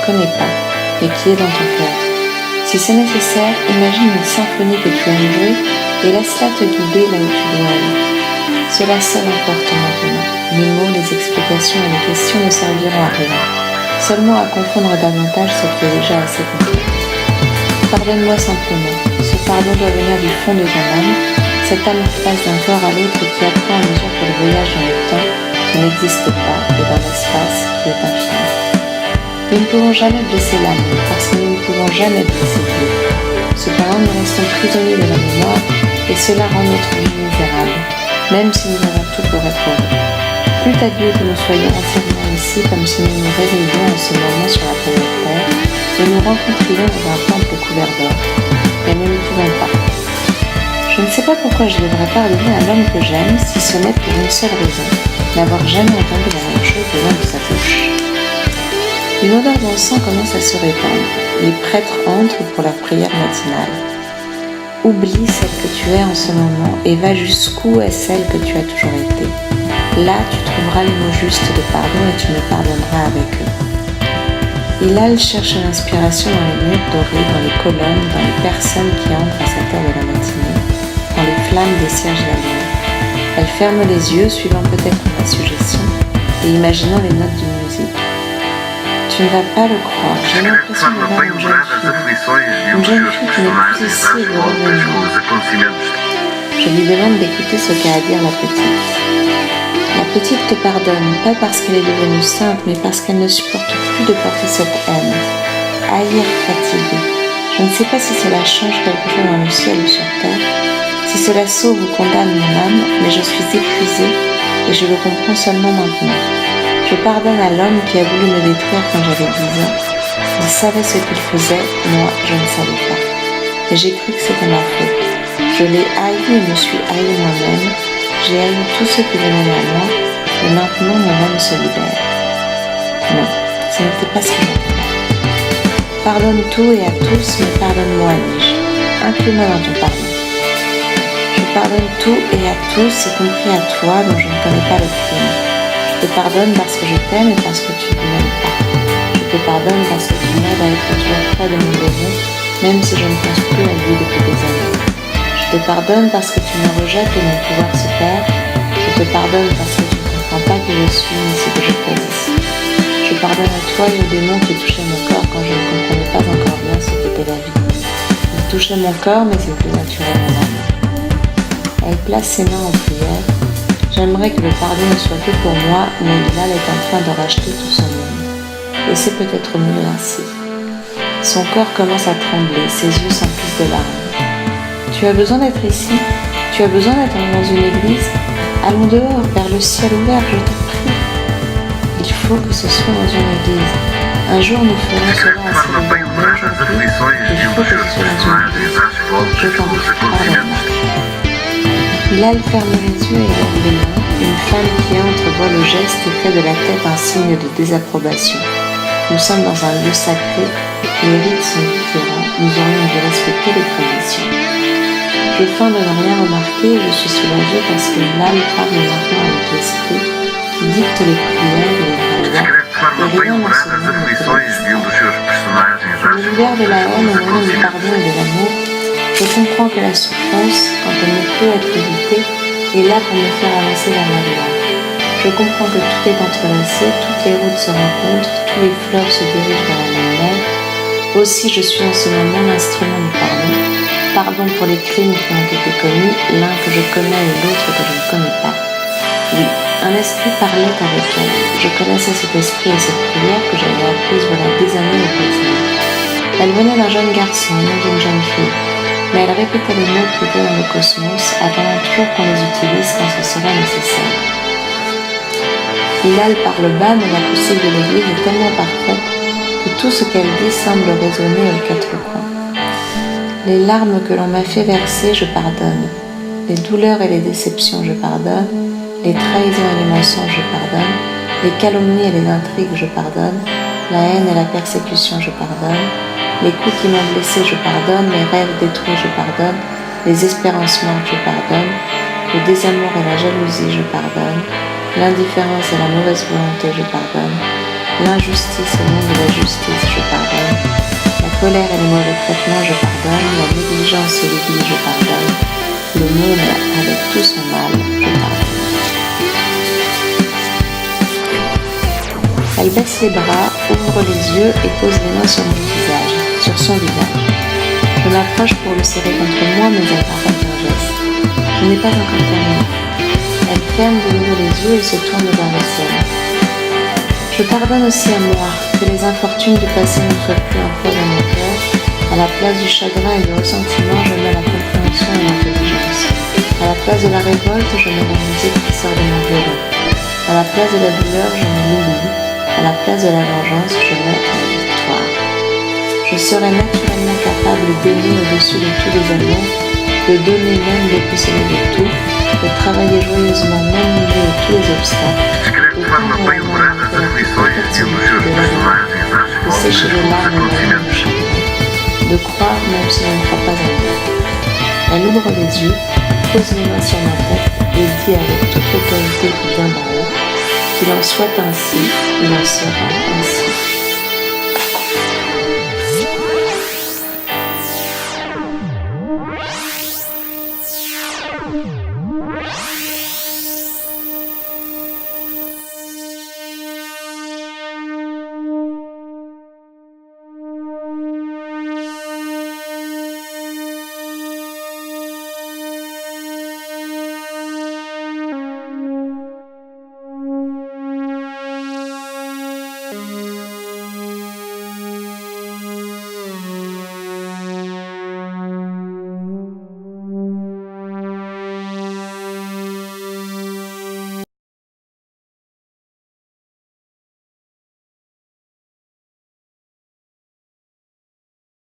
connais pas, mais qui est dans ton cœur. Si c'est nécessaire, imagine une symphonie que tu aimes jouer et laisse-la te guider là où tu dois aller. Cela seul importe maintenant. Les mots, les explications et les questions ne serviront à rien, seulement à confondre davantage ce qui est déjà assez compris. Pardonne-moi simplement. Ce pardon doit venir du fond de ton âme, cette âme qui passe d'un corps à l'autre et qui apprend à mesure que le voyage dans le temps, qui n'existe pas, et dans l'espace, qui est infini. Nous ne pouvons jamais blesser l'amour, parce que nous ne pouvons jamais blesser Dieu. Cependant, nous restons prisonniers de la mémoire, et cela rend notre vie misérable, même si nous avons tout pour être heureux. Plût à Dieu que nous soyons entièrement ici, comme si nous nous réveillions en ce moment sur la planète Terre, et nous rencontrions dans un temple couvert d'or. Mais nous ne pouvons pas. Je ne sais pas pourquoi je devrais pardonner à l'homme que j'aime, si ce n'est pour une seule raison, n'avoir jamais entendu la même chose de l'un de sa bouche. Une odeur d'encens commence à se répandre. Les prêtres entrent pour la prière matinale. Oublie celle que tu es en ce moment et va jusqu'où est celle que tu as toujours été. Là, tu trouveras les mots justes de pardon et tu me pardonneras avec eux. Hilal cherche l'inspiration dans les murs dorés, dans les colonnes, dans les personnes qui entrent à cette heure de la matinée, dans les flammes des cierges de la lune. Elle ferme les yeux, suivant peut-être ma suggestion, et imaginant les notes d'une musique. Tu ne vas pas le croire, j'ai l'impression de voir une jeune fille qui n'est plus ici et veut revenir. Je lui demande d'écouter ce qu'a à dire la petite. La petite te pardonne, pas parce qu'elle est devenue sainte, mais parce qu'elle ne supporte plus de porter cette haine. Haïr, fatiguée. Je ne sais pas si cela change quelque chose dans le ciel ou sur terre, si cela sauve ou condamne mon âme, mais je suis épuisée et je le comprends seulement maintenant. Je pardonne à l'homme qui a voulu me détruire quand j'avais 10 ans. Il savait ce qu'il faisait, moi je ne savais pas. Et j'ai cru que c'était ma faute. Je l'ai haï et me suis haï moi-même. J'ai haï tous ceux qui venaient à moi, et maintenant mon âme se libère. Non, ce n'était pas ce que j'attendais. Pardonne tout et à tous, mais pardonne-moi, dis-je. Inclus-moi dans ton pardon. Je pardonne tout et à tous, y compris à toi dont je ne connais pas le crime. Je te pardonne parce que je t'aime et parce que tu ne m'aimes pas. Je te pardonne parce que tu m'aides à être toujours près de mon bébé, même si je ne pense plus à lui depuis des années. Je te pardonne parce que tu me rejettes et mon pouvoir se perd. Je te pardonne parce que tu ne comprends pas qui je suis ni ce que je fais ici. Je pardonne à toi et aux démons qui touchaient mon corps quand je ne comprenais pas encore bien ce qu'était la vie. Ils touchaient mon corps, mais ils dénaturaient mon âme. Elle place ses mains en prière. J'aimerais que le pardon ne soit que pour moi, mais Hilal est en train de racheter tout son monde. Et c'est peut-être mieux ainsi. Son corps commence à trembler, ses yeux s'emplissent de larmes. Tu as besoin d'être ici? Tu as besoin d'être dans une église? Allons dehors, vers le ciel ouvert, je te prie. Il faut que ce soit dans une église. Un jour nous ferons cela à Céline, mais aujourd'hui, il faut que ce soit dans une église. Je t'en pardonne. Hilal ferme les yeux et lève les mains. Une femme qui entre voit le geste et fait de la tête un signe de désapprobation. Nous sommes dans un lieu sacré, les rites sont différents, nous aurions dû respecter les traditions. Je feins de ne rien remarquer et je suis soulagée parce que Hilal parle maintenant avec l'esprit qui dicte les prières et les lois, et rien dans ce monde ne peut l'exciter. Je me libère de la haine au nom du pardon et de l'amour. Je comprends que la souffrance, quand elle ne peut être évitée, est là pour me faire avancer vers la gloire. Je comprends que tout est entrelacé, toutes les routes se rencontrent, tous les fleuves se dirigent vers la même mer. Aussi, je suis en ce moment l'instrument du pardon. Pardon pour les crimes qui ont été commis, l'un que je connais et l'autre que je ne connais pas. Oui, un esprit parlait avec elle. Je connaissais cet esprit et cette prière que j'avais apprise voilà des années au Brésil. Elle venait d'un jeune garçon, non d'une jeune fille. Mais elle répétait les mots qui étaient dans le cosmos, attendant toujours qu'on les utilise quand ce sera nécessaire. Hilal parle bas, mais l'acoustique de l'église est tellement parfaite que tout ce qu'elle dit semble résonner aux quatre coins. Les larmes que l'on m'a fait verser, je pardonne. Les douleurs et les déceptions, je pardonne. Les trahisons et les mensonges, je pardonne. Les calomnies et les intrigues, je pardonne. La haine et la persécution, je pardonne. Les coups qui m'ont blessé, je pardonne. Les rêves détruits, je pardonne. Les espérances mortes, je pardonne. Le désamour et la jalousie, je pardonne. L'indifférence et la mauvaise volonté, je pardonne. L'injustice au nom de la justice, je pardonne. La colère et les mauvais traitements, je pardonne. La négligence et l'oubli, je pardonne. Le monde avec tout son mal, je pardonne. Elle baisse les bras, ouvre les yeux et pose les mains sur son visage. Je m'approche pour le serrer contre moi, mais elle arrête un geste. Je n'ai pas encore terminé. Elle ferme de nouveau les yeux et se tourne vers le ciel. Je pardonne aussi à moi que les infortunes du passé ne soient plus un poids dans mon cœur. À la place du chagrin et du ressentiment, je mets la compréhension et l'intelligence. À la place de la révolte, je mets la musique qui sort de mon violon. À la place de la douleur, je mets l'oubli. À la place de la vengeance, je mets la victoire. Je serai naturellement capable d'aimer au-dessus de tous les amours, de donner même de posséder de tout, de travailler joyeusement même au milieu de tous les obstacles, de tendre la main après la plus complète solitude de la vie, de sécher les larmes même du chagrin, de croire même si on ne croit pas en moi. Elle ouvre les yeux, pose les mains sur ma tête et dit avec toute l'autorité qui vient d'en haut, qu'il en soit ainsi, il en sera ainsi.